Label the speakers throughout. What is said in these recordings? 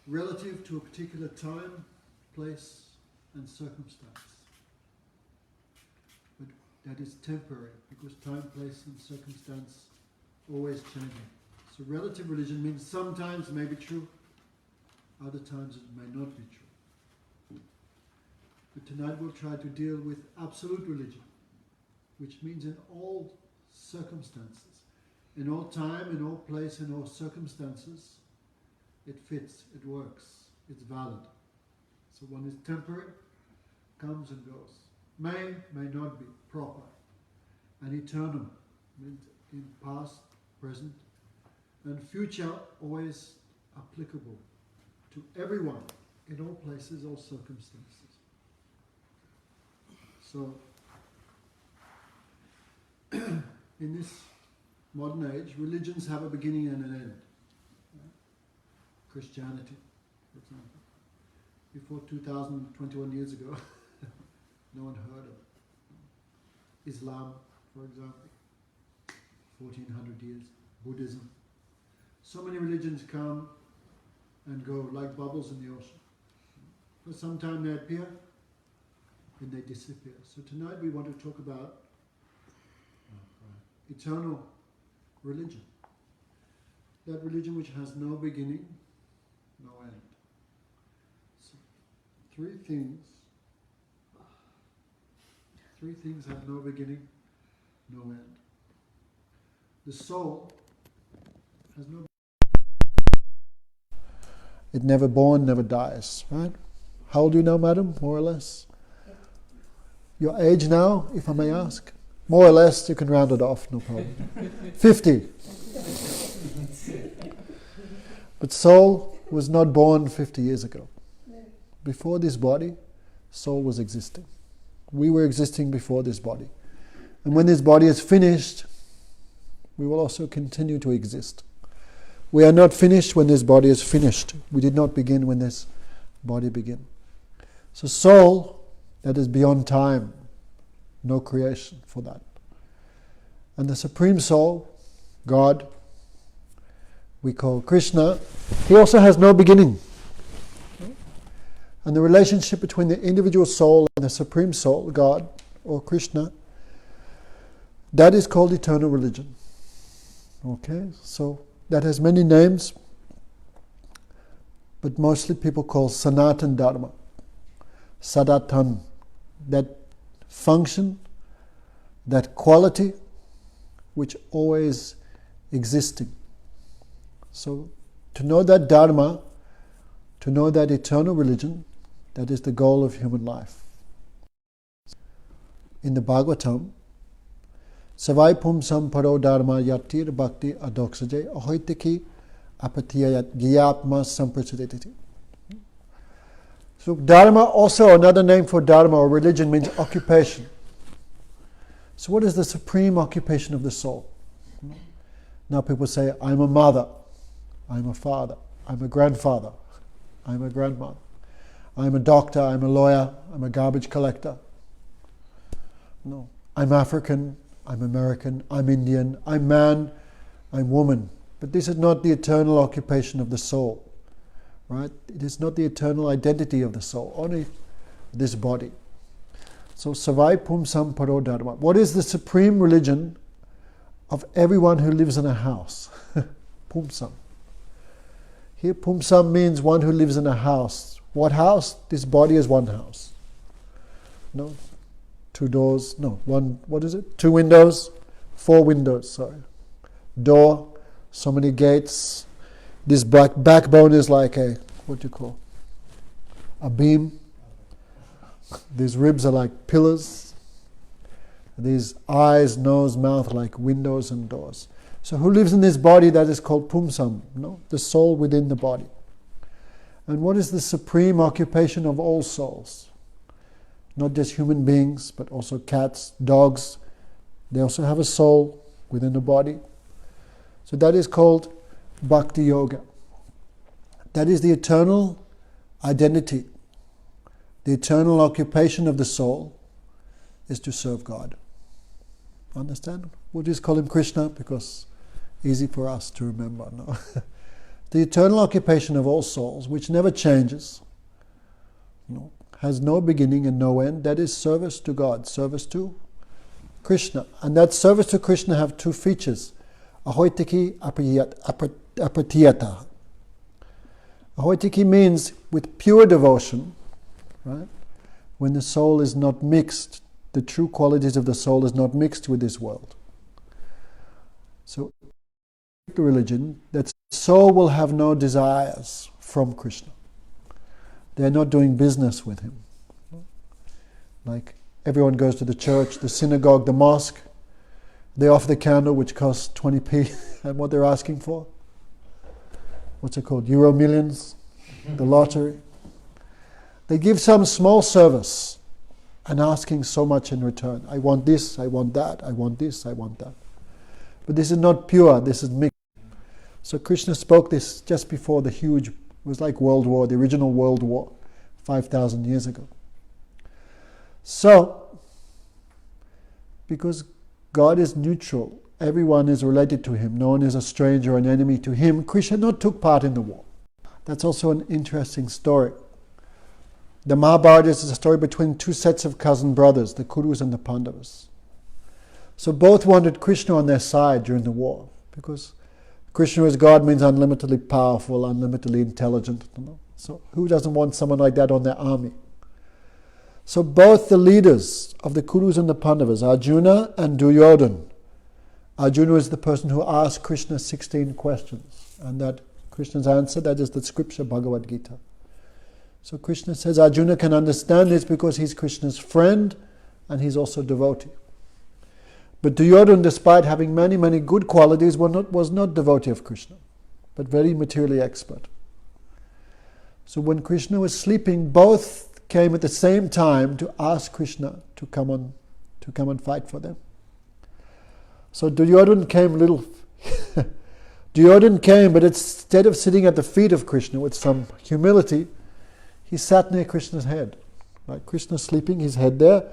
Speaker 1: relative to a particular time, place, and circumstance. But that is temporary, because time, place, and circumstance always changing. So relative religion means sometimes it may be true, other times it may not be true. But tonight we'll try to deal with absolute religion, which means in all circumstances, in all time, in all place, in all circumstances, it fits, it works, it's valid. So one is temporary, comes and goes. May not be proper. And eternal, means in past, present, and future, always applicable to everyone, in all places, all circumstances. So, in this modern age, religions have a beginning and an end. Christianity, for example. Before 2021 years ago, no one heard of it. Islam, for example, 1400 years. Buddhism. So many religions come and go like bubbles in the ocean. For some time they appear, then they disappear. So tonight we want to talk about eternal religion. That religion which has no beginning, no end. So, three things have no beginning, no end. The soul has no. It never born, never dies, right? How old are you now, madam, more or less? Your age now, if I may ask? More or less, you can round it off, no problem. 50. But soul was not born 50 years ago. Before this body, soul was existing. We were existing before this body. And when this body is finished, we will also continue to exist. We are not finished when this body is finished. We did not begin when this body began. So soul, that is beyond time, no creation for that. And the Supreme Soul, God, we call Krishna, he also has no beginning. And the relationship between the individual soul and the Supreme Soul, God, or Krishna, that is called eternal religion. Okay, so that has many names, but mostly people call Sanatan Dharma. Sadatan, that function, that quality, which always existing. So to know that Dharma, to know that eternal religion, that is the goal of human life. In the Bhagavatam, Savai Pumsam Paro Dharma Yatir Bhakti Adoksaje Ahoitiki Apatiyayat Gyapma Samprasadeti. So Dharma, also another name for Dharma or religion, means occupation. So what is the supreme occupation of the soul? Now people say, I'm a mother, I'm a father, I'm a grandfather, I'm a grandmother, I'm a doctor, I'm a lawyer, I'm a garbage collector. No, I'm African, I'm American, I'm Indian, I'm man, I'm woman. But this is not the eternal occupation of the soul, right? It is not the eternal identity of the soul, only this body. So, Savai Pumsam Paro Dharma. What is the supreme religion of everyone who lives in a house? Pumsam. Here, Pumsam means one who lives in a house. What house? This body is one house. No? Two doors, no, one, what is it? 2 windows, 4 windows, sorry. Door, so many gates. This backbone is like a, what do you call? A beam. These ribs are like pillars. These eyes, nose, mouth like windows and doors. So who lives in this body? That is called Pumsam, no? The soul within the body. And what is the supreme occupation of all souls? Not just human beings, but also cats, dogs. They also have a soul within the body. So that is called Bhakti Yoga. That is the eternal identity. The eternal occupation of the soul is to serve God. Understand? We'll just call him Krishna because easy for us to remember. No? The eternal occupation of all souls, which never changes, has no beginning and no end, that is service to God, service to Krishna. And that service to Krishna have two features: ahoitiki, apratiyata. Ahoitiki means with pure devotion, right? When the soul is not mixed, the true qualities of the soul is not mixed with this world. So, the religion, that soul will have no desires from Krishna. They are not doing business with him. Like everyone goes to the church, the synagogue, the mosque. They offer the candle, which costs 20p, and what they're asking for? What's it called? Euro millions? The lottery? They give some small service and asking so much in return. I want this, I want that, I want this, I want that. But this is not pure, this is mixed. So Krishna spoke this just before the huge, it was like World War, the original World War, 5,000 years ago. So, because God is neutral, everyone is related to him, no one is a stranger or an enemy to him, Krishna not took part in the war. That's also an interesting story. The Mahabharata is a story between two sets of cousin brothers, the Kurus and the Pandavas. So both wanted Krishna on their side during the war, because Krishna as God means unlimitedly powerful, unlimitedly intelligent. So who doesn't want someone like that on their army? So both the leaders of the Kurus and the Pandavas, Arjuna and Duryodhana. Arjuna is the person who asked Krishna 16 questions, and that Krishna's answer, that is the scripture Bhagavad Gita. So Krishna says Arjuna can understand this because he's Krishna's friend and he's also devotee. But Duryodhana, despite having many, many good qualities, was not devotee of Krishna, but very materially expert. So when Krishna was sleeping, both came at the same time to ask Krishna to come and fight for them. So Duryodhana came Duryodhana came, but instead of sitting at the feet of Krishna with some humility, he sat near Krishna's head. Like Krishna sleeping, his head there,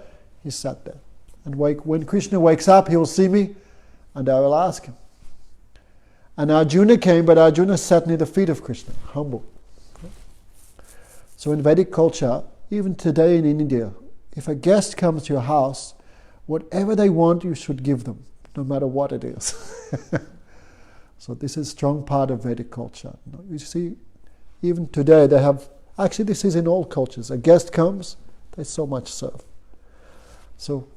Speaker 1: he sat there. And when Krishna wakes up, he will see me, and I will ask him. And Arjuna came, but Arjuna sat near the feet of Krishna, humble. So in Vedic culture, even today in India, if a guest comes to your house, whatever they want, you should give them, no matter what it is. So this is a strong part of Vedic culture. You see, even today they have, actually this is in all cultures, a guest comes, they so much serve. So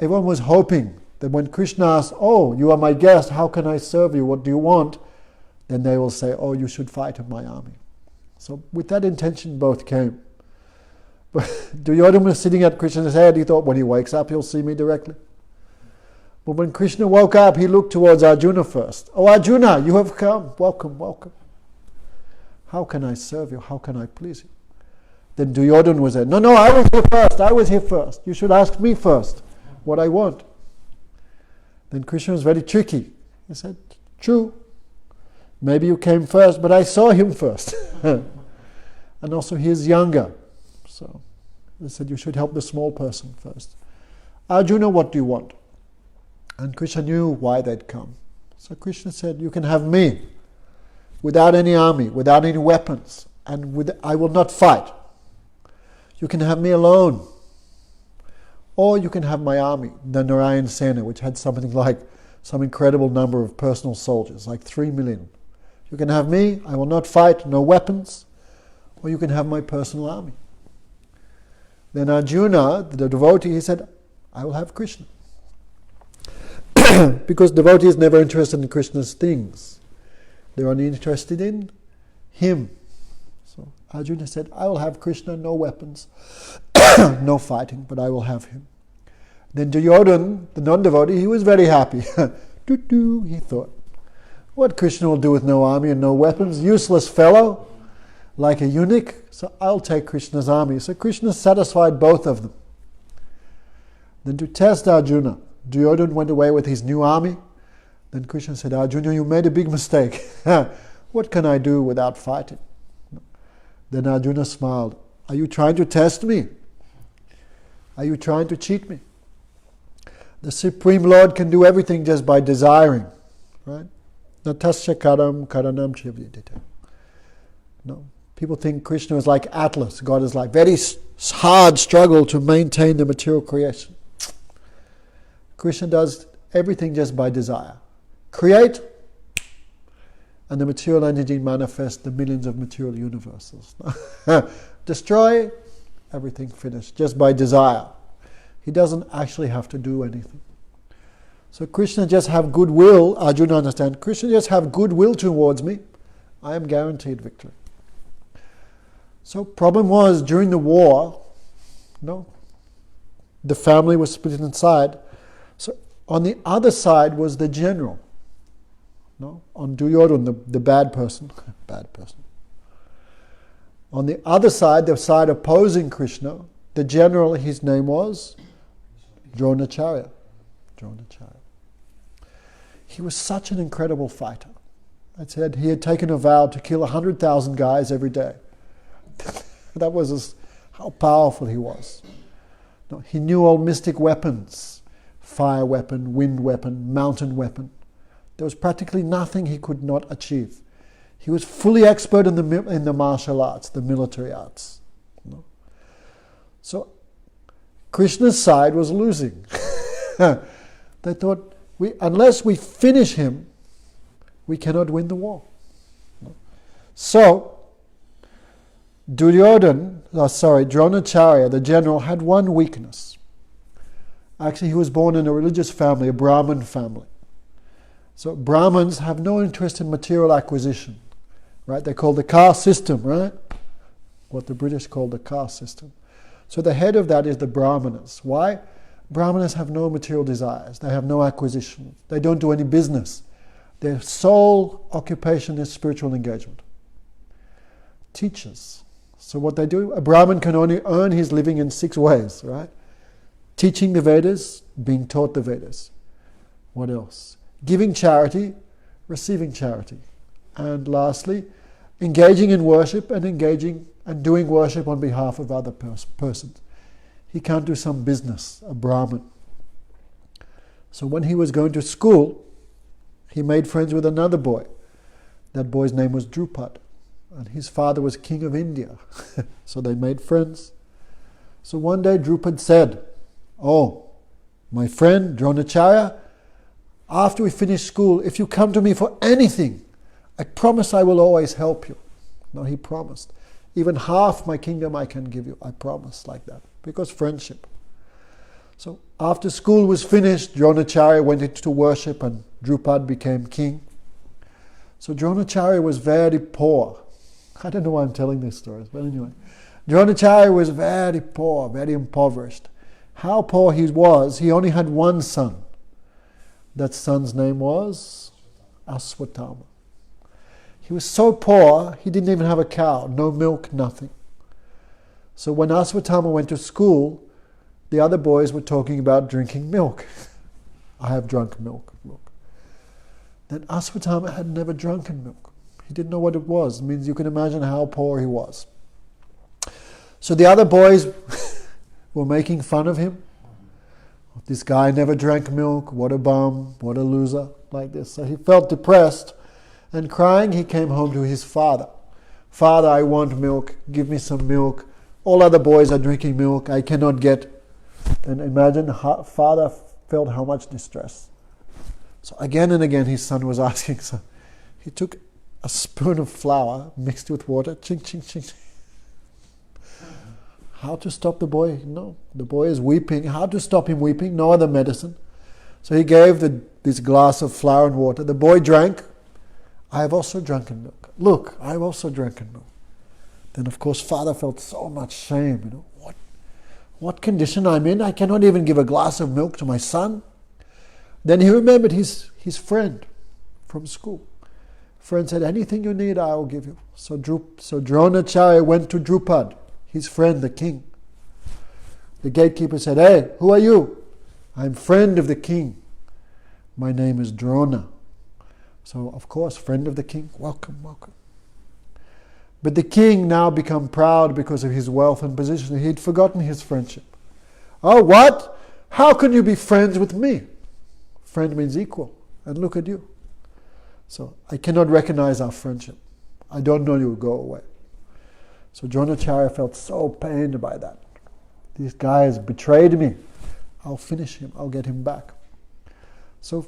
Speaker 1: everyone was hoping that when Krishna asks, oh, you are my guest, how can I serve you, what do you want? Then they will say, oh, you should fight in my army. So with that intention both came. But Duryodhana was sitting at Krishna's head, he thought when he wakes up he'll see me directly. But when Krishna woke up, he looked towards Arjuna first. Oh Arjuna, you have come, welcome, welcome. How can I serve you, how can I please you? Then Duryodhana was there, no, I was here first, you should ask me first what I want. Then Krishna was very tricky. He said, true, maybe you came first, but I saw him first. And also he is younger. So he said, you should help the small person first. Arjuna, what do you want? And Krishna knew why they'd come. So Krishna said, you can have me without any army, without any weapons, and I will not fight. You can have me alone. Or you can have my army, the Narayan Sena, which had something like some incredible number of personal soldiers, like 3 million. You can have me, I will not fight, no weapons, or you can have my personal army. Then Arjuna, the devotee, he said, I will have Krishna. Because devotee is never interested in Krishna's things. They're only interested in him. So Arjuna said, I will have Krishna, no weapons, no fighting, but I will have him. Then Duryodhana, the non-devotee, he was very happy. He thought, what Krishna will do with no army and no weapons? Useless fellow, like a eunuch. So I'll take Krishna's army. So Krishna satisfied both of them. Then to test Arjuna, Duryodhana went away with his new army. Then Krishna said, Arjuna, you made a big mistake. What can I do without fighting? Then Arjuna smiled. Are you trying to test me? Are you trying to cheat me? The Supreme Lord can do everything just by desiring, right? Natasya karam karanam chivyadita. No. People think Krishna is like Atlas. God is like very hard struggle to maintain the material creation. Krishna does everything just by desire. Create, and the material energy manifests the millions of material universes. Destroy, everything finished, just by desire. He doesn't actually have to do anything. So Krishna just have goodwill. Arjuna understand. Krishna just have goodwill towards me. I am guaranteed victory. So problem was during the war, the family was split inside. So on the other side was the general. On Duryodhana, the bad person. On the other side, the side opposing Krishna, the general, his name was Dronacharya. He was such an incredible fighter. I said he had taken a vow to kill 100,000 guys every day. That was how powerful he was. He knew all mystic weapons, fire weapon, wind weapon, mountain weapon. There was practically nothing he could not achieve. He was fully expert in the martial arts, the military arts. So Krishna's side was losing. They thought, unless we finish him, we cannot win the war. So Dronacharya, the general, had one weakness. Actually, he was born in a religious family, a Brahmin family. So Brahmins have no interest in material acquisition, right? They're called the caste system, right? What the British call the caste system. So the head of that is the Brahmanas. Why? Brahmanas have no material desires. They have no acquisition. They don't do any business. Their sole occupation is spiritual engagement. Teachers. So what they do, a Brahmin can only earn his living in 6 ways, right? Teaching the Vedas, being taught the Vedas. What else? Giving charity, receiving charity. And lastly, engaging in worship and doing worship on behalf of other persons. He can't do some business, a Brahmin. So when he was going to school, he made friends with another boy. That boy's name was Drupad. And his father was king of India. So they made friends. So one day Drupad said, "Oh, my friend Dronacharya, after we finish school, if you come to me for anything, I promise I will always help you." No, he promised. Even half my kingdom I can give you. I promise, like that. Because friendship. So after school was finished, Dronacharya went into worship and Drupad became king. So Dronacharya was very poor. I don't know why I'm telling these stories, but anyway. Dronacharya was very poor, very impoverished. How poor he was, he only had one son. That son's name was Aswatthama. He was so poor, he didn't even have a cow, no milk, nothing. So when Aswatthama went to school, the other boys were talking about drinking milk. I have drunk milk. Then Aswatthama had never drunken milk. He didn't know what it was. It means you can imagine how poor he was. So the other boys were making fun of him. This guy never drank milk, what a bum, what a loser, like this. So he felt depressed, and crying, he came home to his father. "Father, I want milk, give me some milk. All other boys are drinking milk, I cannot get." And imagine, father felt how much distress. So again and again his son was asking. So he took a spoon of flour mixed with water, ching, ching, ching. How to stop the boy? No, the boy is weeping. How to stop him weeping? No other medicine. So he gave this glass of flour and water. The boy drank. "I have also drunken milk. Look, I have also drunken milk." Then of course father felt so much shame. What condition I'm in? I cannot even give a glass of milk to my son. Then he remembered his friend from school. Friend said, "Anything you need, I will give you." So Dronacharya went to Drupad, his friend, the king. The gatekeeper said, "Hey, who are you?" "I'm friend of the king. My name is Drona." So, of course, friend of the king, welcome. But the king now become proud because of his wealth and position. He'd forgotten his friendship. "Oh, what? How can you be friends with me?" Friend means equal. And look at you. So I cannot recognize our friendship. I don't know you will go away. So Dronacharya felt so pained by that. This guy has betrayed me. I'll finish him. I'll get him back. So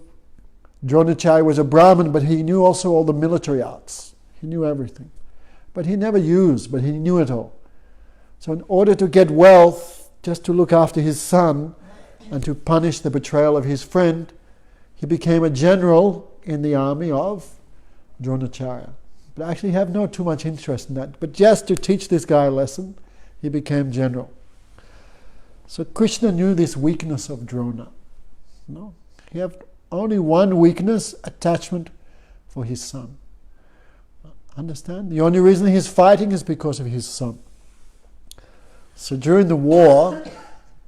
Speaker 1: Dronacharya was a Brahmin, but he knew also all the military arts. He knew everything. But he never used, but he knew it all. So in order to get wealth, just to look after his son, and to punish the betrayal of his friend, he became a general in the army of Dronacharya. But I actually have not too much interest in that. But just to teach this guy a lesson, he became general. So Krishna knew this weakness of Drona. No? He had only one weakness, attachment for his son. Understand? The only reason he's fighting is because of his son. So during the war,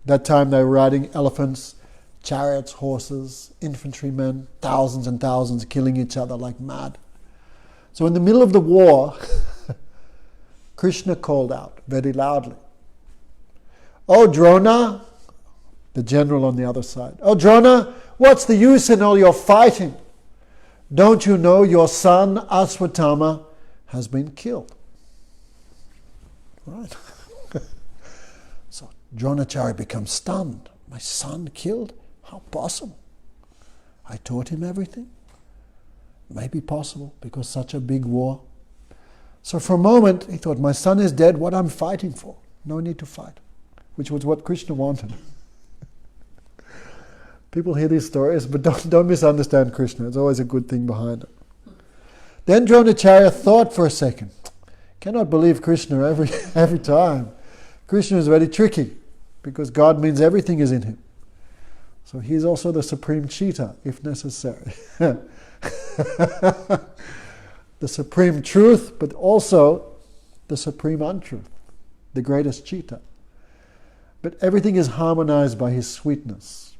Speaker 1: that time they were riding elephants, chariots, horses, infantrymen, thousands and thousands killing each other like mad. So in the middle of the war, Krishna called out very loudly, "Oh Drona," the general on the other side, "Oh Drona, what's the use in all your fighting? Don't you know your son Aswatthama has been killed?" Right? So Dronacharya becomes stunned. My son killed? How possible? I taught him everything. Maybe possible because such a big war. So for a moment he thought, my son is dead, what I'm fighting for? No need to fight. Which was what Krishna wanted. People hear these stories, but don't misunderstand Krishna. There's always a good thing behind it. Then Dronacharya thought for a second. Cannot believe Krishna every time. Krishna is very tricky because God means everything is in him. So he's also the supreme cheater, if necessary. The supreme truth, but also the supreme untruth, the greatest cheater. But everything is harmonized by his sweetness.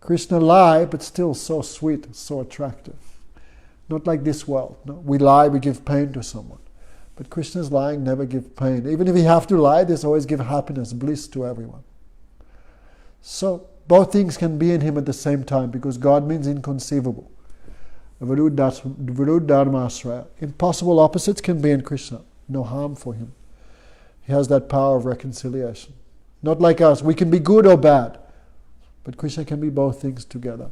Speaker 1: Krishna lie, but still so sweet, so attractive. Not like this world. No? We lie, we give pain to someone. But Krishna's lying never give pain. Even if we have to lie, there's always give happiness, bliss to everyone. So both things can be in him at the same time because God means inconceivable. Viruddharmasraya. Impossible opposites can be in Krishna. No harm for him. He has that power of reconciliation. Not like us. We can be good or bad. But Krishna can be both things together.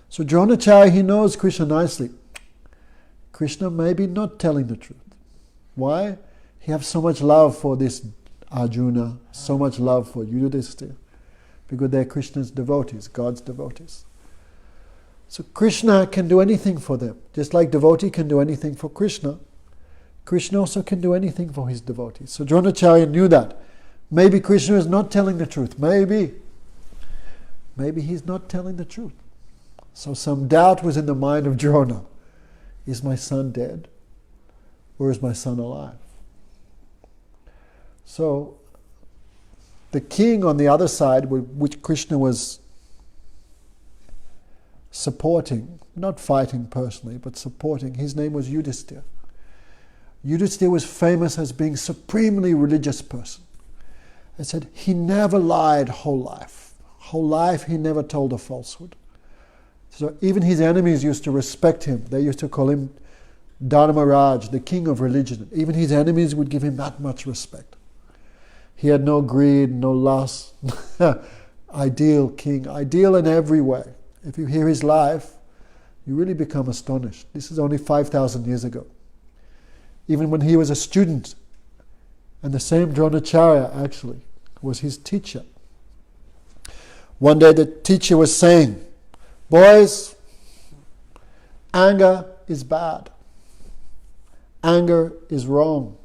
Speaker 1: So Dronacharya, he knows Krishna nicely. Krishna may be not telling the truth. Why? He has so much love for this Arjuna, so much love for Yudhishthira. Because they're Krishna's devotees, God's devotees. So Krishna can do anything for them. Just like devotee can do anything for Krishna, Krishna also can do anything for his devotees. So Dronacharya knew that. Maybe Krishna is not telling the truth. Maybe he's not telling the truth. So some doubt was in the mind of Drona. Is my son dead? Or is my son alive? So the king on the other side, which Krishna was supporting, not fighting personally, but supporting, his name was Yudhishthira. Yudhishthira was famous as being a supremely religious person. I said he never lied whole life. Whole life he never told a falsehood. So even his enemies used to respect him. They used to call him Dharmaraj, the king of religion. Even his enemies would give him that much respect. He had no greed, no lust. Ideal king, ideal in every way. If you hear his life, you really become astonished. This is only 5,000 years ago. Even when he was a student, and the same Dronacharya actually was his teacher. One day the teacher was saying, boys, anger is bad. Anger is wrong.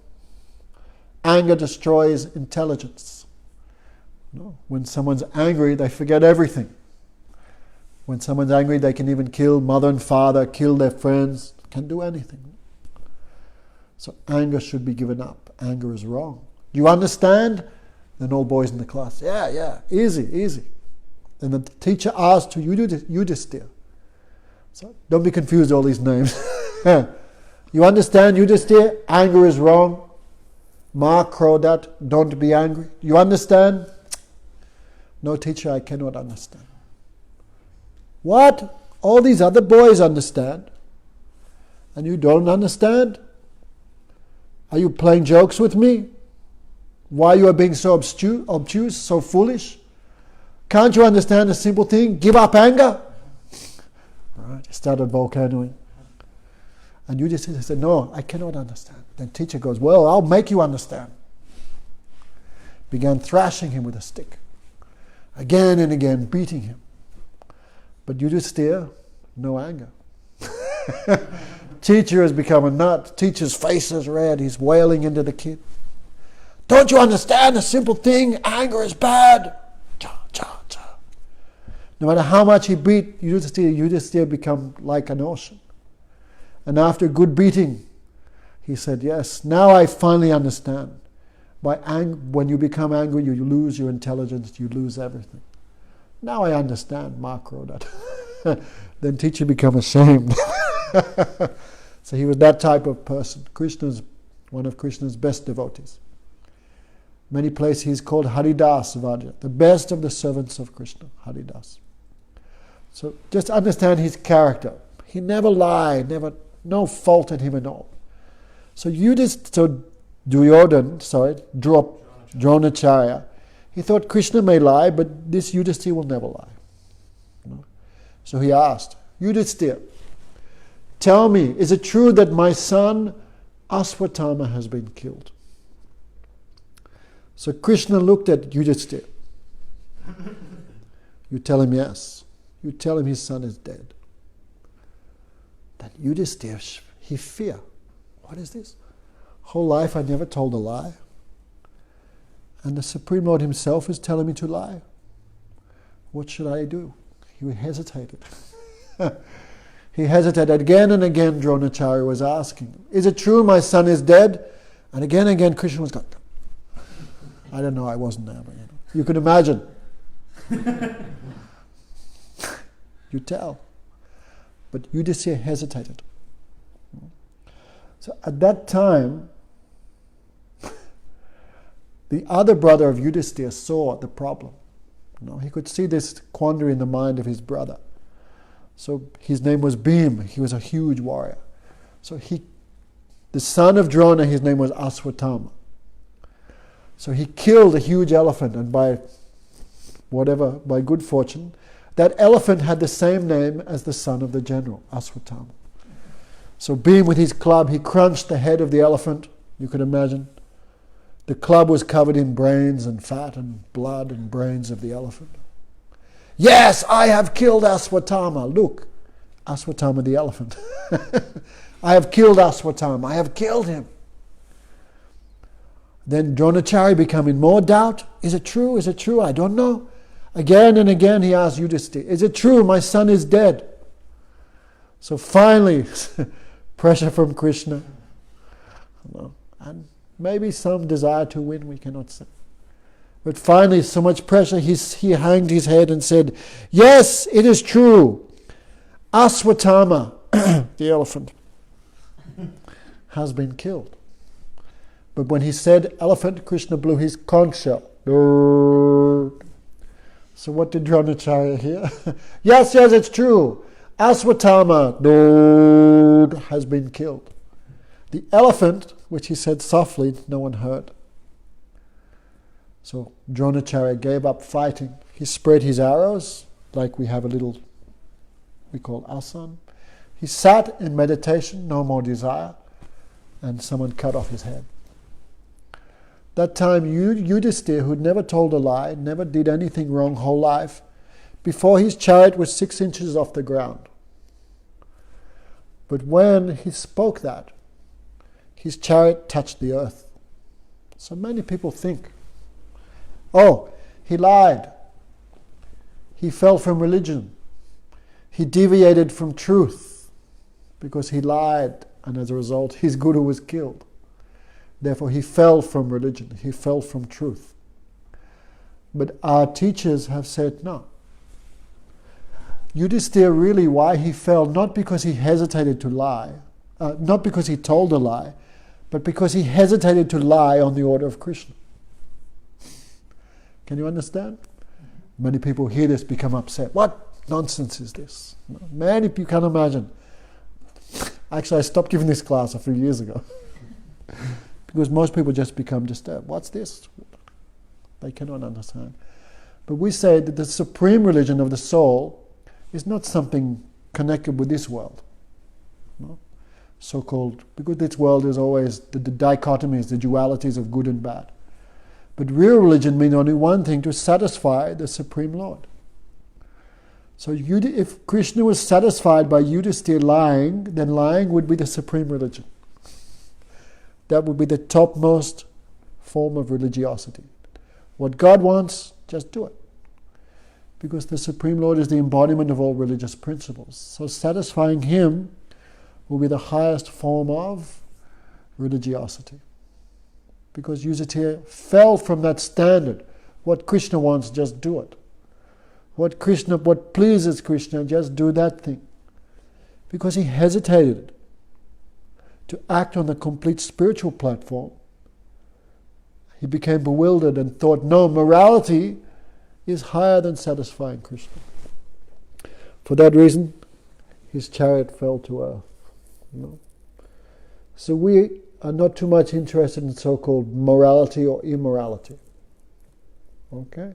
Speaker 1: Anger destroys intelligence. No, when someone's angry, they forget everything. When someone's angry, they can even kill mother and father, kill their friends, can do anything. So anger should be given up. Anger is wrong. Do you understand? Then all boys in the class, yeah, easy. Then the teacher asked to Yudhishthira. So don't be confused all these names. You understand, Yudhishthira? Anger is wrong. Ma Krodat, don't be angry. You understand? No, teacher, I cannot understand. What? All these other boys understand, and you don't understand? Are you playing jokes with me? Why you are being so obtuse, so foolish? Can't you understand a simple thing? Give up anger. Right? He started volcanoing. And Yudhisthira said, no, I cannot understand. Then teacher goes, well, I'll make you understand. Began thrashing him with a stick. Again and again, beating him. But Yudhisthira, no anger. Teacher has become a nut. Teacher's face is red. He's wailing into the kid. Don't you understand a simple thing? Anger is bad. Cha, cha, cha. No matter how much he beat Yudhisthira become like an ocean. And after good beating, he said, yes, now I finally understand. When you become angry, you lose your intelligence, you lose everything. Now I understand, Mark wrote that. Then teacher became ashamed. So he was that type of person. Krishna's one of Krishna's best devotees. Many places he's called Haridas Vaja, the best of the servants of Krishna, Haridas. So just understand his character. He never lied, no fault in him at all. So Dronacharya, he thought Krishna may lie, but this Yudhisthira will never lie. So he asked, Yudhisthira, tell me, is it true that my son Aswatthama has been killed? So Krishna looked at Yudhisthira. You tell him yes. You tell him his son is dead. Then Yudhisthira, he fear. What is this? Whole life I never told a lie. And the Supreme Lord himself is telling me to lie. What should I do? He hesitated. He hesitated. Again and again Dronacharya was asking, is it true my son is dead? And again Krishna was going, I don't know, I wasn't there, but you can imagine. You tell. But Yudhisthira hesitated. So at that time, the other brother of Yudhisthira saw the problem. He could see this quandary in the mind of his brother. So his name was Bhima. He was a huge warrior. So the son of Drona, his name was Aswatthama. So he killed a huge elephant, and by good fortune, that elephant had the same name as the son of the general, Aswatthama. So Bhima, with his club, he crunched the head of the elephant. You could imagine. The club was covered in brains and fat and blood and brains of the elephant. Yes, I have killed Aswatthama. Look, Aswatthama the elephant. I have killed Aswatthama. I have killed him. Then Dronacharya became in more doubt. Is it true? Is it true? I don't know. Again and again he asked Yudhisthira, is it true? My son is dead. So finally, pressure from Krishna. And maybe some desire to win, we cannot say. But finally, so much pressure, he hanged his head and said, yes, it is true. Aswatthama, the elephant, has been killed. But when he said elephant, Krishna blew his conch shell. So what did Dronacharya hear? Yes, it's true. Aswatthama has been killed. The elephant, which he said softly, no one heard. So Dronacharya gave up fighting. He spread his arrows, like we have we call asan. He sat in meditation, no more desire, and someone cut off his head. That time Yudhisthira, who'd never told a lie, never did anything wrong whole life, before his chariot was 6 inches off the ground. But when he spoke that, his chariot touched the earth. So many people think, oh, he lied. He fell from religion. He deviated from truth because he lied, and as a result his guru was killed. Therefore he fell from religion. He fell from truth. But our teachers have said no. Yudhisthira really, why he fell, not because he hesitated to lie, not because he told a lie, but because he hesitated to lie on the order of Krishna. Can you understand? Many people hear this, become upset. What? nonsense is this? Man, if you can imagine. Actually, I stopped giving this class a few years ago. Because most people just become disturbed. What's this? They cannot understand. But we say that the supreme religion of the soul is not something connected with this world. No? So-called, because this world is always the dichotomies, the dualities of good and bad. But real religion means only one thing, to satisfy the Supreme Lord. So if Krishna was satisfied by Yudhisthira lying, then lying would be the supreme religion. That would be the topmost form of religiosity. What God wants, just do it. Because the Supreme Lord is the embodiment of all religious principles. So satisfying Him will be the highest form of religiosity. Because Yudhisthira fell from that standard. What Krishna wants, just do it. What pleases Krishna, just do that thing. Because he hesitated to act on the complete spiritual platform. He became bewildered and thought, no, morality is higher than satisfying Krishna. For that reason, his chariot fell to earth. So we are not too much interested in so-called morality or immorality. Okay?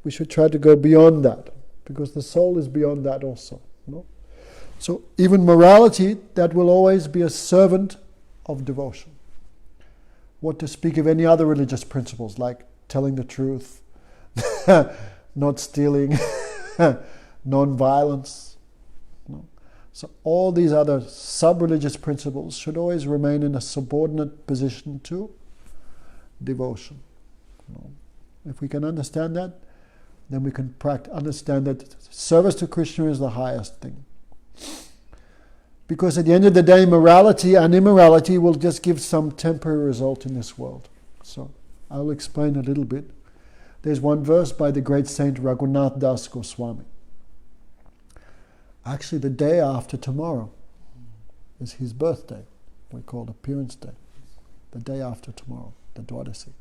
Speaker 1: We should try to go beyond that, because the soul is beyond that also. So even morality, that will always be a servant of devotion. What to speak of any other religious principles, like telling the truth, not stealing, non-violence. So all these other sub-religious principles should always remain in a subordinate position to devotion. If we can understand that, then we can understand that service to Krishna is the highest thing. Because at the end of the day, morality and immorality will just give some temporary result in this world. So I'll explain a little bit. There's one verse by the great saint Raghunath Das Goswami. Actually, the day after tomorrow is his birthday. We call it Appearance Day. The day after tomorrow, the Dwadasi.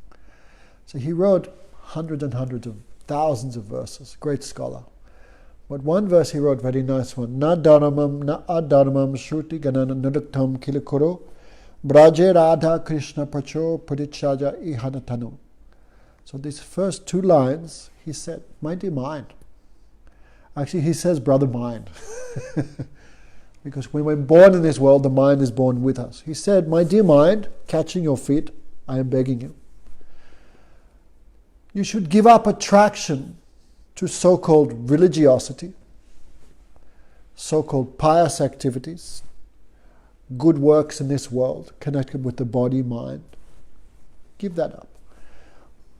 Speaker 1: So he wrote hundreds and hundreds of thousands of verses. Great scholar. But one verse he wrote, very nice one. Na dharmam, na adharmam, shruti ganana nuduktam kilakuro, braje radha krishna pacho padichaja ihanatanu. So these first two lines, he said, my dear mind. Actually, he says, brother mind. Because when we're born in this world, the mind is born with us. He said, my dear mind, catching your feet, I am begging you. You should give up attraction to so-called religiosity, so-called pious activities, good works in this world connected with the body, mind. Give that up.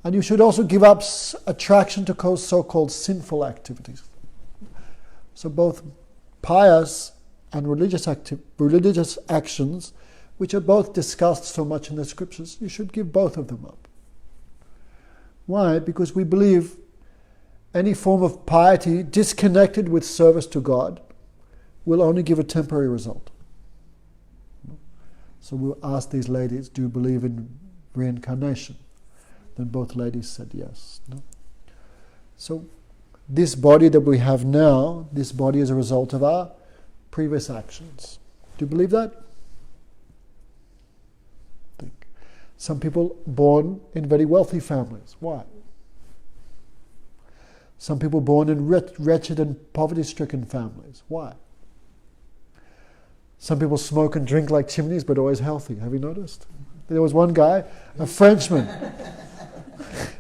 Speaker 1: And you should also give up attraction to so-called sinful activities. So both pious and religious actions, which are both discussed so much in the scriptures, you should give both of them up. Why? Because we believe any form of piety disconnected with service to God will only give a temporary result. So we'll ask these ladies, do you believe in reincarnation? Then both ladies said yes. So this body that we have now, this body is a result of our previous actions. Do you believe that? Think. Some people born in very wealthy families. Why? Some people born in wretched and poverty-stricken families. Why? Some people smoke and drink like chimneys, but always healthy. Have you noticed? There was one guy, a Frenchman.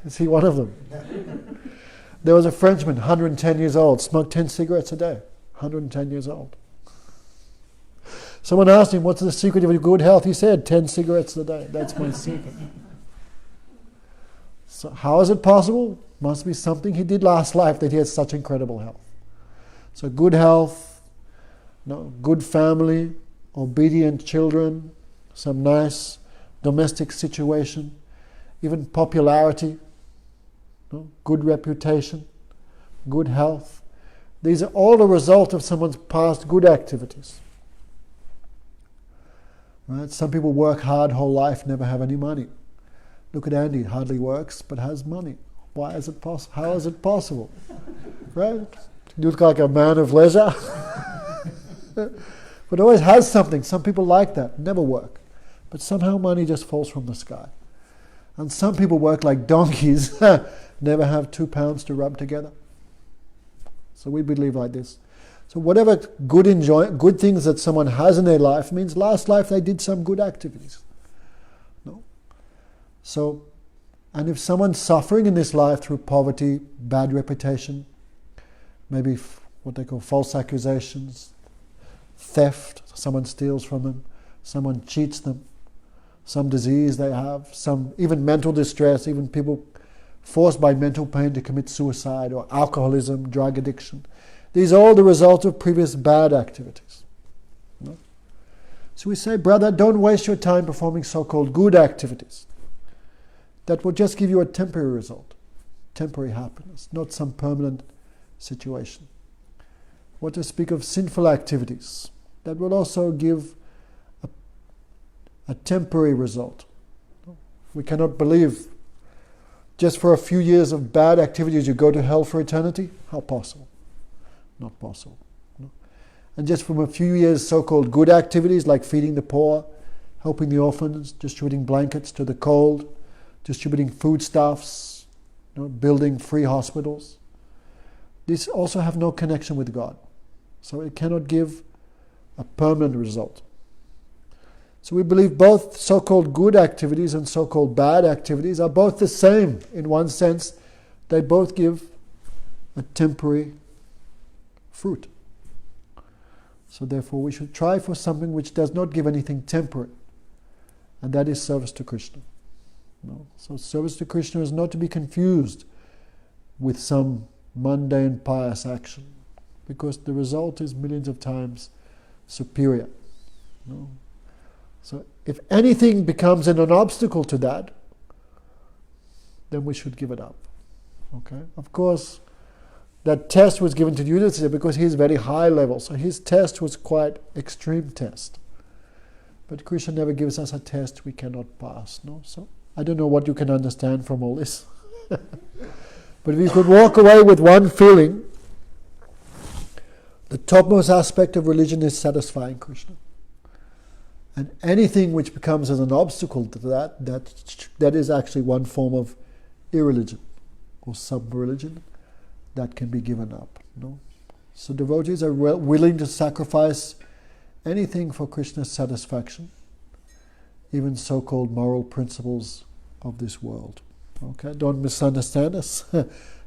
Speaker 1: Is he one of them? There was a Frenchman, 110 years old, smoked 10 cigarettes a day. 110 years old. Someone asked him, what's the secret of your good health? He said, 10 cigarettes a day. That's my secret. So how is it possible? Must be something he did last life that he had such incredible health. So good health, good family, obedient children, some nice domestic situation, even popularity, good reputation, good health. These are all a result of someone's past good activities. Right? Some people work hard whole life, never have any money. Look at Andy, hardly works, but has money. Why is it possible? How is it possible? Right? You look like a man of leisure. But it always has something. Some people like that. Never work. But somehow money just falls from the sky. And some people work like donkeys. Never have £2 to rub together. So we believe like this. So whatever good things that someone has in their life means last life they did some good activities. No? So, and if someone's suffering in this life through poverty, bad reputation, maybe what they call false accusations, theft, someone steals from them, someone cheats them, some disease they have, some even mental distress, even people forced by mental pain to commit suicide, or alcoholism, drug addiction. These are all the result of previous bad activities. No? So we say, brother, don't waste your time performing so-called good activities. That will just give you a temporary result, temporary happiness, not some permanent situation. What to speak of sinful activities that will also give a temporary result. We cannot believe just for a few years of bad activities you go to hell for eternity. How possible? Not possible. No? And just from a few years so-called good activities like feeding the poor, helping the orphans, distributing blankets to the cold, distributing foodstuffs, building free hospitals. These also have no connection with God. So it cannot give a permanent result. So we believe both so-called good activities and so-called bad activities are both the same in one sense. They both give a temporary fruit. So therefore we should try for something which does not give anything temporary. And that is service to Krishna. No? So service to Krishna is not to be confused with some mundane pious action, because the result is millions of times superior. No? So if anything becomes an obstacle to that, then we should give it up. Okay? Of course, that test was given to Yudhishthira because he is very high level, so his test was quite extreme test. But Krishna never gives us a test we cannot pass. No? So I don't know what you can understand from all this. But if you could walk away with one feeling, the topmost aspect of religion is satisfying Krishna. And anything which becomes as an obstacle to that is actually one form of irreligion or sub-religion that can be given up. No? So devotees are willing to sacrifice anything for Krishna's satisfaction, even so-called moral principles of this world. Okay, don't misunderstand us.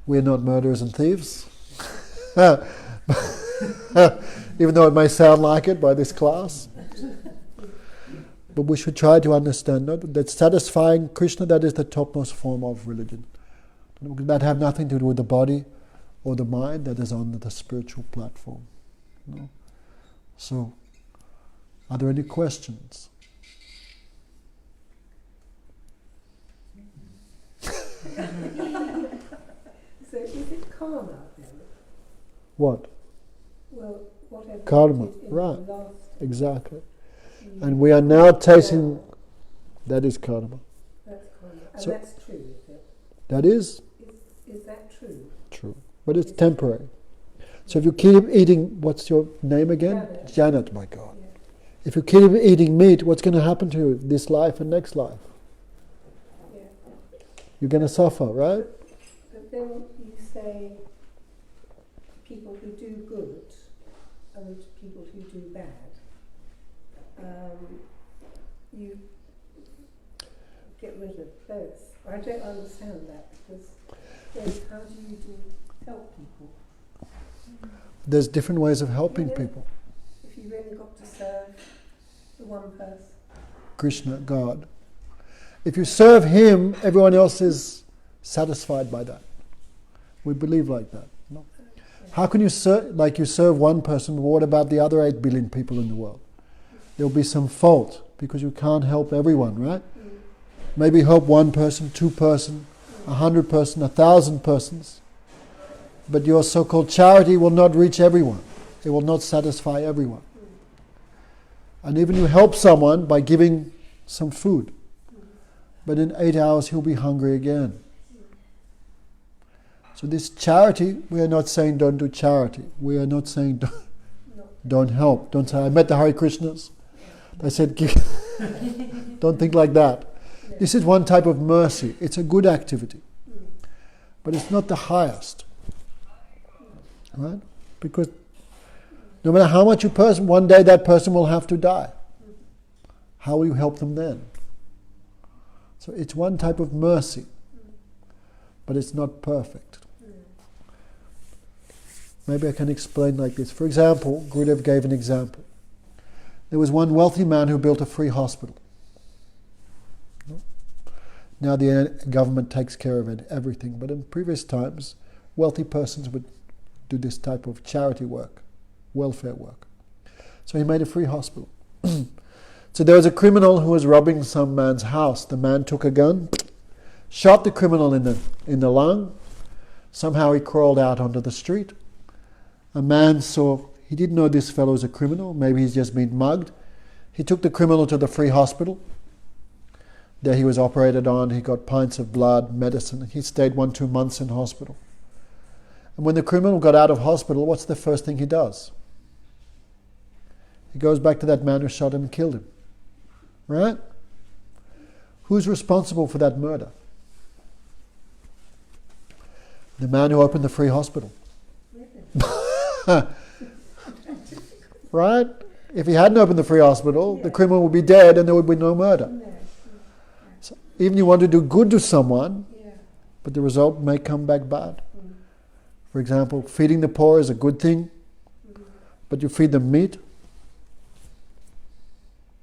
Speaker 1: We're not murderers and thieves. Even though it may sound like it by this class. But we should try to understand that satisfying Krishna, that is the topmost form of religion. That have nothing to do with the body or the mind, that is on the spiritual platform. No? So, are there any questions?
Speaker 2: So is it karma then?
Speaker 1: What?
Speaker 2: Well, whatever.
Speaker 1: Karma,
Speaker 2: in
Speaker 1: right.
Speaker 2: the last,
Speaker 1: Exactly. And we are now tasting, that is karma.
Speaker 2: that's karma. And
Speaker 1: So-
Speaker 2: that's true, is it?
Speaker 1: That is
Speaker 2: Is that true?
Speaker 1: true. But it's temporary. So if you keep eating, what's your name again? Janet, my God.
Speaker 2: Yeah.
Speaker 1: If you keep eating meat, what's going to happen to you this life and next life?
Speaker 2: Yeah.
Speaker 1: You're going to suffer, right?
Speaker 2: But then you say people who do good and people who do bad. You get rid of both. I don't understand that, because then how do you help people?
Speaker 1: There's different ways of helping
Speaker 2: Yeah.
Speaker 1: people.
Speaker 2: If you really got to serve the one person.
Speaker 1: Krishna, God. If you serve Him, everyone else is satisfied by that. We believe like that. No? How can you serve, like you serve one person, but what about the other 8 billion people in the world? There'll be some fault, because you can't help everyone, right? Maybe help one person, 2 person, 100 person, 1,000 persons. But your so-called charity will not reach everyone. It will not satisfy everyone. And even you help someone by giving some food, but in 8 hours he'll be hungry again. So this charity, we are not saying don't do charity. We are not saying don't help. Don't say, I met the Hare Krishnas. They said, don't think like that. This is one type of mercy. It's a good activity. But it's not the highest. Right? Because no matter how much one day that person will have to die. How will you help them then? So it's one type of mercy. But it's not perfect. Maybe I can explain like this. For example, Gurudev gave an example. There was one wealthy man who built a free hospital. Now the government takes care of it, everything. But in previous times, wealthy persons would do this type of charity work, welfare work. So he made a free hospital. So there was a criminal who was robbing some man's house. The man took a gun, shot the criminal in the lung. Somehow he crawled out onto the street. A man saw, he didn't know this fellow was a criminal, maybe he's just been mugged. He took the criminal to the free hospital. There he was operated on, he got pints of blood, medicine. He stayed 1-2 months in hospital. And when the criminal got out of hospital, what's the first thing he does? He goes back to that man who shot him and killed him. Right? Who's responsible for that murder? The man who opened the free hospital. Right? If he hadn't opened the free hospital, the criminal would be dead and there would be no murder. So even you want to do good to someone, but the result may come back bad. For example, feeding the poor is a good thing, but you feed them meat,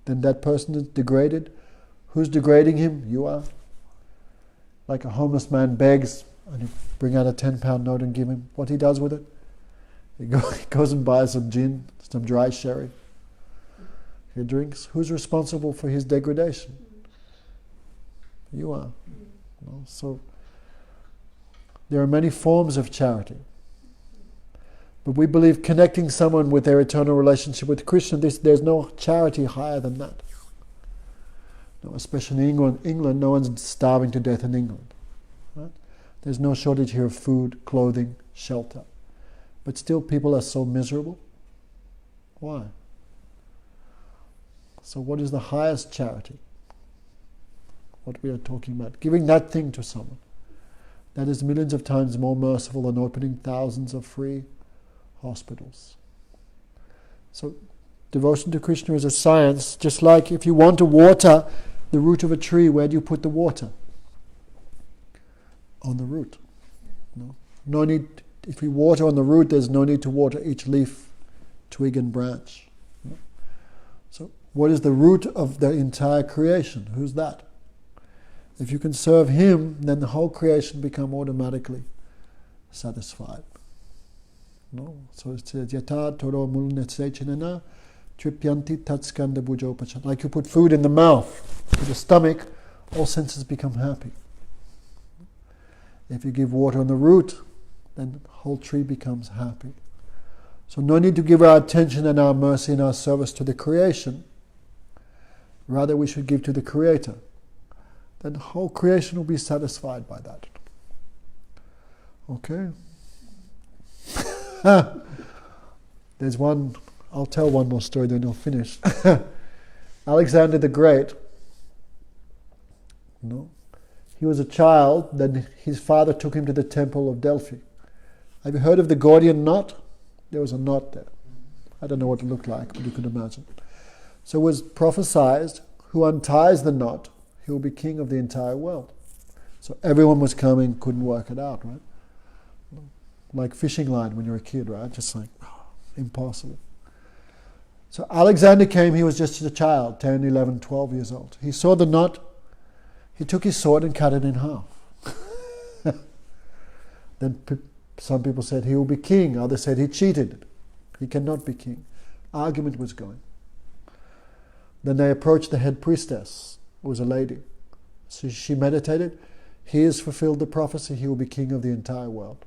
Speaker 1: then that person is degraded. Who's degrading him? You are. Like a homeless man begs, and you bring out a £10 note and give him. What he does with it? He goes and buys some gin, some dry sherry. He drinks. Who's responsible for his degradation? You are. Well, so there are many forms of charity. But we believe connecting someone with their eternal relationship with Krishna, there's no charity higher than that. No, especially in England, no one's starving to death in England. Right? There's no shortage here of food, clothing, shelter. But still people are so miserable. Why? So what is the highest charity? What we are talking about. Giving that thing to someone. That is millions of times more merciful than opening thousands of free hospitals. So devotion to Krishna is a science, just like if you want to water the root of a tree, where do you put the water? On the root. No need, if you water on the root, there's no need to water each leaf, twig and branch. So what is the root of the entire creation? Who's that? If you can serve him, then the whole creation become automatically satisfied. No? So it says, Yata toro mulnetsechinana tripyanti tatskanda bujopachan. Like you put food in the mouth, to the stomach, all senses become happy. If you give water on the root, then the whole tree becomes happy. So no need to give our attention and our mercy and our service to the creation. Rather we should give to the Creator. Then the whole creation will be satisfied by that. Okay? There's one, I'll tell one more story then I'll finish. Alexander the Great, he was a child, then his father took him to the temple of Delphi. Have you heard of the Gordian knot? There was a knot there. I don't know what it looked like, but you can imagine. So it was prophesied, who unties the knot, he will be king of the entire world. So everyone was coming, couldn't work it out, right? Like fishing line when you're a kid, right? Just like, impossible. So Alexander came, he was just a child, 10, 11, 12 years old. He saw the knot, he took his sword and cut it in half. Then some people said he will be king, others said he cheated. He cannot be king. Argument was going. Then they approached the head priestess, who was a lady. So she meditated, he has fulfilled the prophecy, he will be king of the entire world.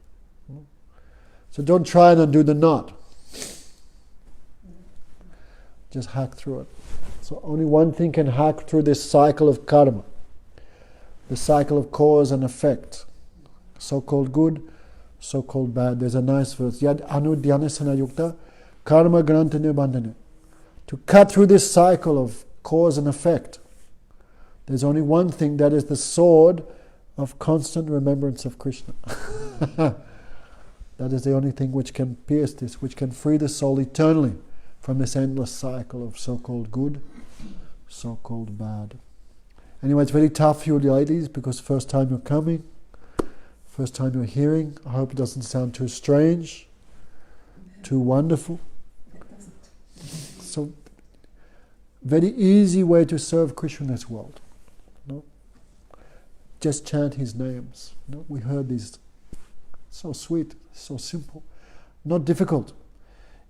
Speaker 1: So don't try and undo the knot. Just hack through it. So only one thing can hack through this cycle of karma. The cycle of cause and effect. So-called good, so-called bad. There's a nice verse. Yad anu dhyanasana yukta karma grantane bandhane. To cut through this cycle of cause and effect, there's only one thing, that is the sword of constant remembrance of Krishna. That is the only thing which can pierce this, which can free the soul eternally from this endless cycle of so-called good, so-called bad. Anyway, it's very tough for you ladies, because first time you're coming, first time you're hearing. I hope it doesn't sound too strange, too wonderful. So, very easy way to serve Krishna in this world. No? Just chant his names. No? We heard these. So sweet, so simple, not difficult.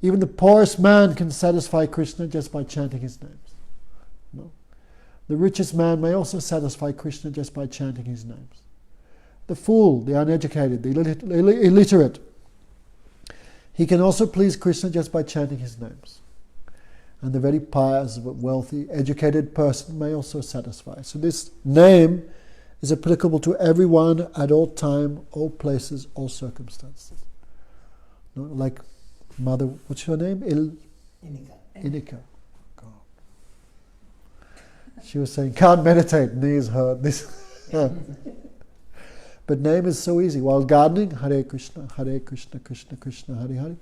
Speaker 1: Even the poorest man can satisfy Krishna just by chanting his names. No? The richest man may also satisfy Krishna just by chanting his names. The fool, the uneducated, the illiterate, he can also please Krishna just by chanting his names. And the very pious, wealthy, educated person may also satisfy. So this name is applicable to everyone at all time, all places, all circumstances. No? Like Mother, what's your name? Inika. God. She was saying, can't meditate, knees hurt. This. But name is so easy. While gardening, Hare Krishna, Krishna Krishna, Hare Hare,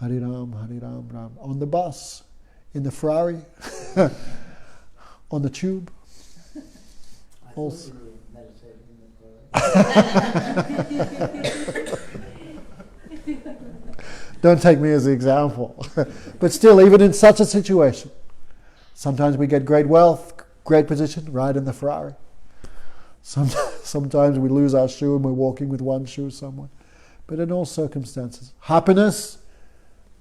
Speaker 1: Hare Ram, Ram. On the bus, in the Ferrari, on the tube. Also. Don't take me as an example. But still, even in such a situation, sometimes we get great wealth, great position, ride in the Ferrari. Sometimes we lose our shoe and we're walking with one shoe somewhere. But in all circumstances, happiness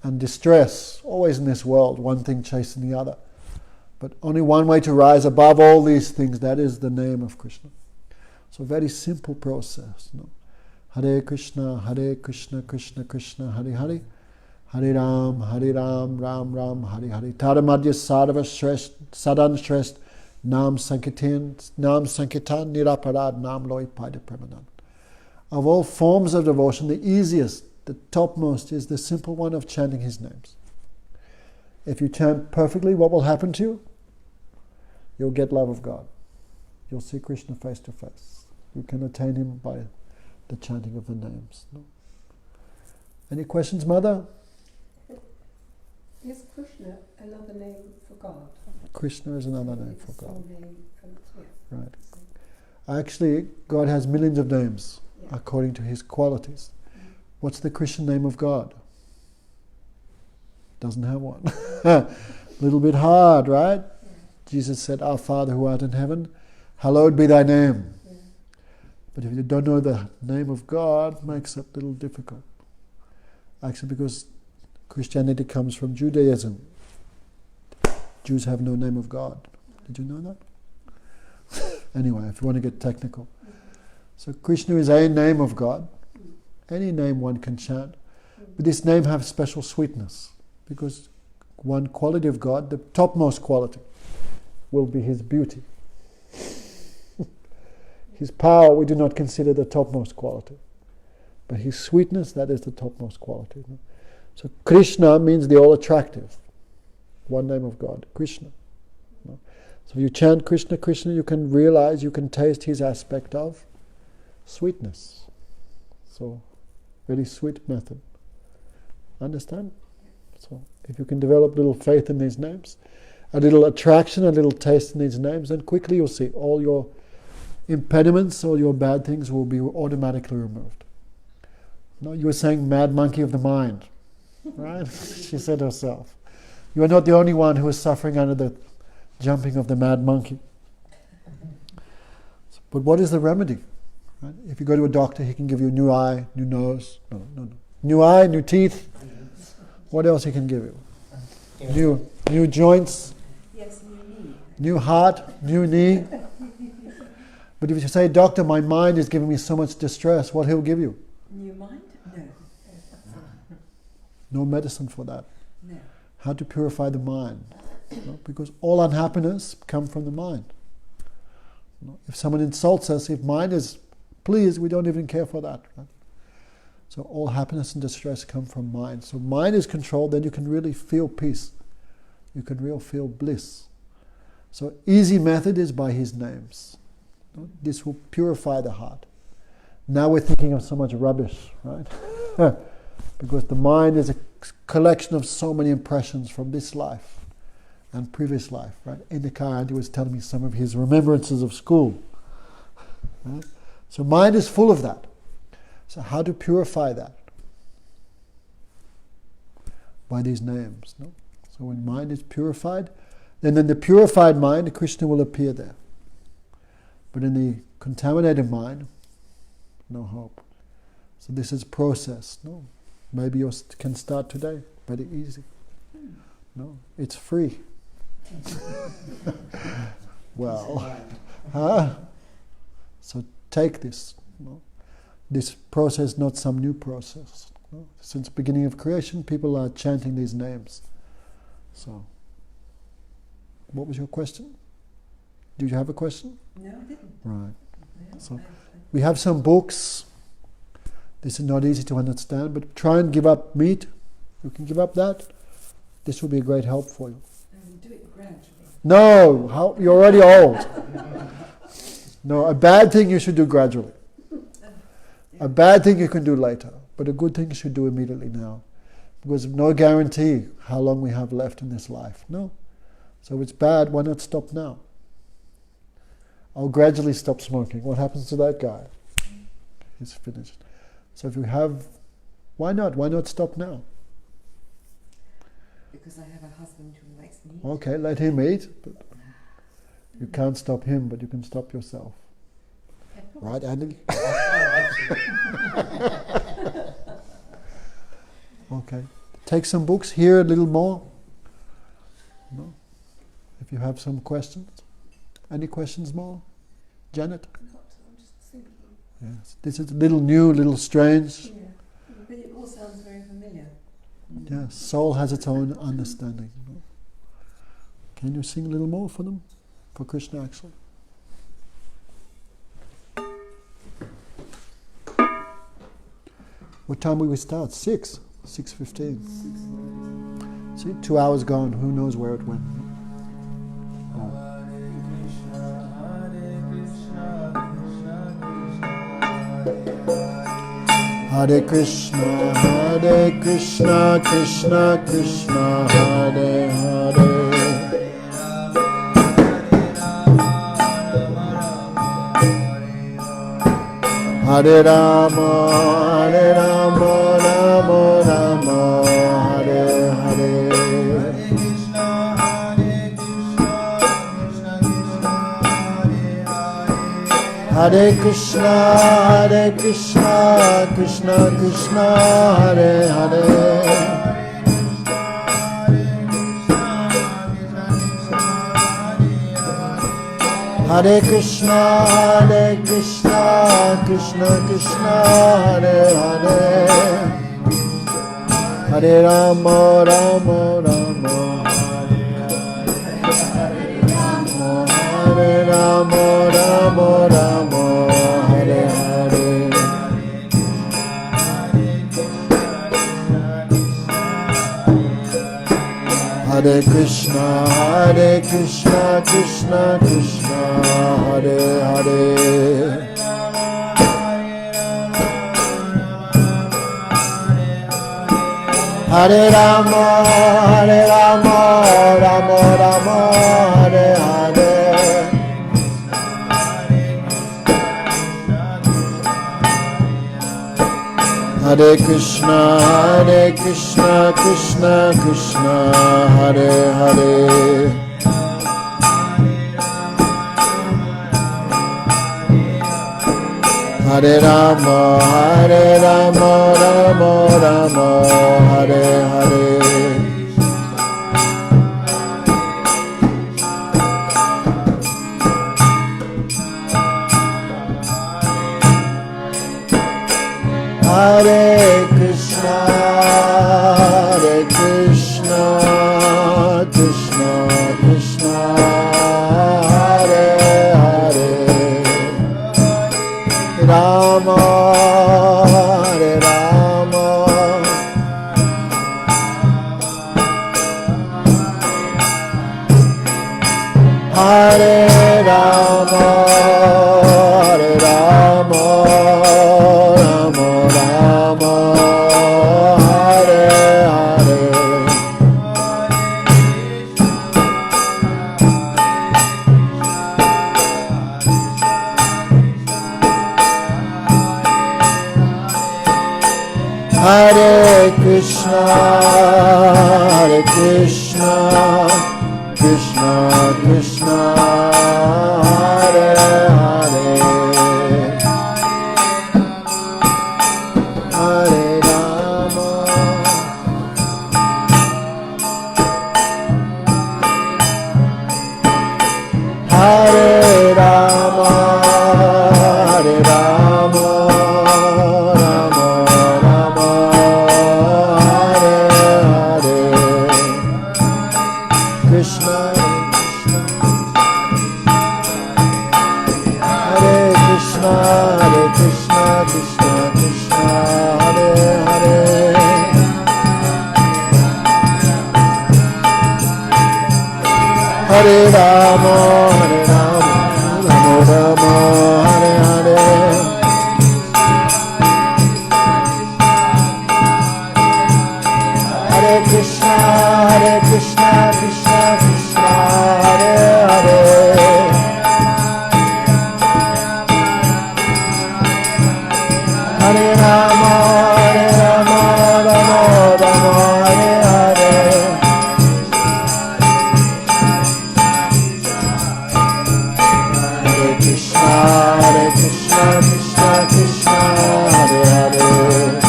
Speaker 1: and distress, always in this world, one thing chasing the other. But only one way to rise above all these things, that is the name of Krishna. So very simple process. No? Hare Krishna, Krishna Krishna, Hare Hare, Hare Ram, Ram Ram, Hare Hare. Taramadya Sarva Shresht, Sadan Shresht, Nam Sankirtan, Niraparad, Nam Loi Pada Premanand. Of all forms of devotion, the easiest, the topmost, is the simple one of chanting his names. If you chant perfectly, what will happen to you? You'll get love of God. You'll see Krishna face to face. You can attain him by the chanting of the names. No? Any questions, Mother?
Speaker 2: Is Krishna another name for God?
Speaker 1: Krishna is another name for God.
Speaker 2: Name,
Speaker 1: right. Actually, God has millions of names according to his qualities. What's the Christian name of God? Doesn't have one. Little bit hard, right? Yeah. Jesus said, Our Father who art in heaven, hallowed be thy name. Yeah. But if you don't know the name of God, it makes it a little difficult. Actually, because Christianity comes from Judaism. Jews have no name of God. Did you know that? Anyway, if you want to get technical. So Krishna is a name of God. Any name one can chant. But this name has special sweetness. Because one quality of God, the topmost quality, will be his beauty. His power we do not consider the topmost quality. But his sweetness, that is the topmost quality. So Krishna means the all-attractive. One name of God, Krishna. So if you chant Krishna, Krishna, you can realize, you can taste his aspect of sweetness. So, very sweet method. Understand? So, if you can develop a little faith in these names, a little attraction, a little taste in these names, then quickly you'll see all your impediments, all your bad things will be automatically removed. No, you were saying mad monkey of the mind, right? She said herself. You are not the only one who is suffering under the jumping of the mad monkey. But what is the remedy? Right? If you go to a doctor, he can give you a new eye, new nose. No. New eye, new teeth. What else he can give you? New joints.
Speaker 2: Yes, new knee.
Speaker 1: New heart, new knee. But if you say, doctor, my mind is giving me so much distress, what he'll give you?
Speaker 2: New mind? No.
Speaker 1: No medicine for that.
Speaker 2: No.
Speaker 1: How to purify the mind. Because all unhappiness comes from the mind. If someone insults us, if mind is pleased, we don't even care for that. Right? So all happiness and distress come from mind. So mind is controlled, then you can really feel peace. You can really feel bliss. So easy method is by his names. This will purify the heart. Now we're thinking of so much rubbish, right? Because the mind is a collection of so many impressions from this life and previous life, right? In the car, Andy was telling me some of his remembrances of school. Right? So mind is full of that. So how to purify that? By these names. No? So when mind is purified, then in the purified mind, Krishna will appear there. But in the contaminated mind, no hope. So this is process. No, maybe you can start today. Very easy. No, it's free. Well, so take this. No? This process, not some new process. No? Since the beginning of creation, people are chanting these names. So, what was your question? Did you have a question?
Speaker 2: No, I didn't.
Speaker 1: Right. So, we have some books. This is not easy to understand, but try and give up meat. You can give up that. This will be a great help for you.
Speaker 2: Do it gradually.
Speaker 1: No, you're already old. No, a bad thing you should do gradually. A bad thing you can do later, but a good thing you should do immediately now. Because no guarantee how long we have left in this life. No. So if it's bad, why not stop now? I'll gradually stop smoking. What happens to that guy? He's finished. So if you have, why not? Why not stop now?
Speaker 3: Because I have a husband who likes meat.
Speaker 1: Okay, let him eat. But you can't stop him, but you can stop yourself. Right, Andy? Okay. Take some books, hear a little more. No? If you have some questions. Any questions more? Janet?
Speaker 2: I'm just thinking.
Speaker 1: Yes. This is a little new, little strange.
Speaker 2: Yeah, but it all sounds very familiar.
Speaker 1: Yes, soul has its own understanding. Can you sing a little more for them? For Krishna, actually. What time will we start? 6? 6:15. See, 2 hours gone. Who knows where it went? Hare Krishna, Krishna Krishna, Hare Hare. Hare Rama, Rama Rama, Hare Hare. Hare Krishna, Krishna Krishna, Hare Hare. Hare Krishna, Krishna Krishna, Hare Hare. Hare Rama, Rama Rama, Hare Rama, Rama Rama, Hare Hare. Hare Krishna, Krishna Krishna, Hare Hare. Hare Rama, Rama Rama, Hare Hare. Hare Krishna, Krishna Krishna, Hare Hare. Hare Rama, Rama Rama, Hare Hare. Hare Krishna, Krishna Krishna, Hare Hare. Rama, Hare Rama. Hare Krishna, Krishna Krishna, Hare Hare, Hare Rama, Hare Rama, Hare Rama, Rama Rama, Hare Hare, Krishna Krishna, Hare Krishna, Krishna Krishna, Hare Hare, Hare Rama, Hare Rama, Rama Rama, Hare Hare, Hare Krishna, Krishna Krishna, Hare Hare, Hare Rama, Rama Rama, Hare Hare, Hare Krishna, Krishna Krishna, Hare Hare,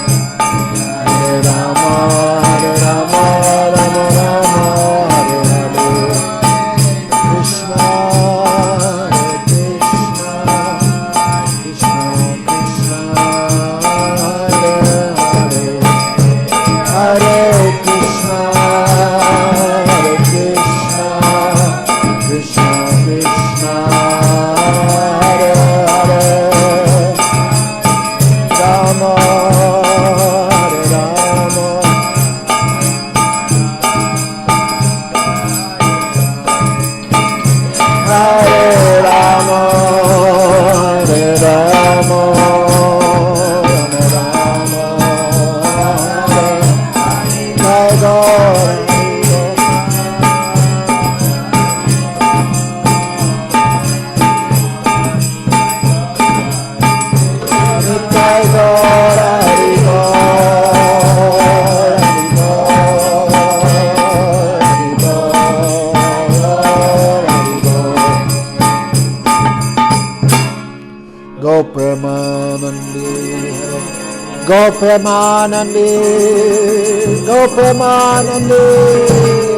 Speaker 1: Hare Rama, Rama Rama, Hare Hare, Krishna Krishna, Krishna Krishna, Hare Hare, Hare Krishna, Krishna Krishna, Hare Hare, Rama, Hare Rama, Hare Rama, Hare Rama, Rama Rama, Hare Hare, Jai Gaur, Hari Gaur, Hari Gaur, Hari Gaur, Go Premanandi, Go Premanandi, Go Premanandi.